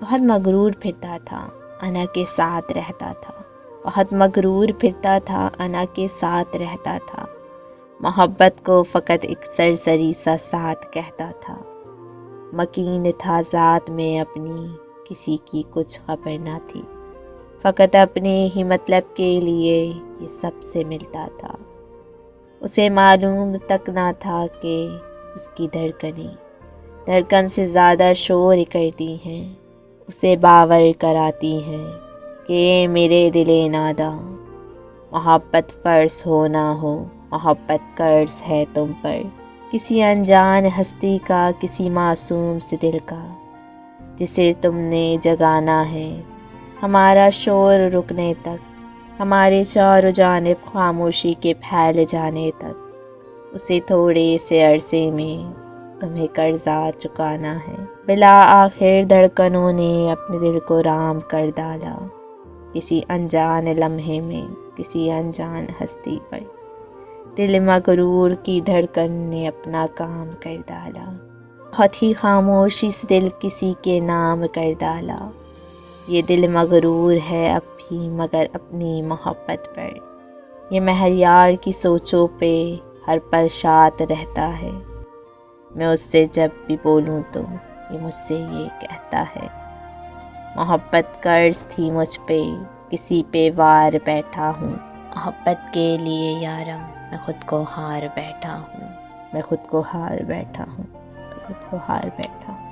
بہت مغرور پھرتا تھا، انا کے ساتھ رہتا تھا، بہت مغرور پھرتا تھا، انا کے ساتھ رہتا تھا، محبت کو فقط ایک سرسری سا ساتھ کہتا تھا، مکین تھا ذات میں اپنی، کسی کی کچھ خبر نہ تھی، فقط اپنے ہی مطلب کے لیے یہ سب سے ملتا تھا، اسے معلوم تک نہ تھا کہ اس کی دھڑکن سے زیادہ شور کرتی ہیں، اسے باور کراتی ہیں کہ میرے دل نادا، محبت فرض ہو نہ ہو، محبت قرض ہے تم پر، کسی انجان ہستی کا، کسی معصوم سے دل کا، جسے تم نے جگانا ہے، ہمارا شور رکنے تک، ہمارے چاروں جانب خاموشی کے پھیل جانے تک، اسے تھوڑے سے عرصے میں تمہیں قرضہ چکانا ہے۔ بلا آخر دھڑکنوں نے اپنے دل کو رام کر ڈالا، کسی انجان لمحے میں، کسی انجان ہستی پر، دل مغرور کی دھڑکن نے اپنا کام کر ڈالا، بہت ہی خاموشی سے دل کسی کے نام کر ڈالا، یہ دل مغرور ہے اب بھی مگر اپنی محبت پر، یہ مہریار کی سوچوں پہ ہر پل شاد رہتا ہے، میں اس سے جب بھی بولوں تو یہ مجھ سے یہ کہتا ہے، محبت قرض تھی مجھ پہ، کسی پہ وار بیٹھا ہوں، محبت کے لیے یارم میں خود کو ہار بیٹھا ہوں، میں خود کو ہار بیٹھا ہوں، میں خود کو ہار بیٹھا ہوں۔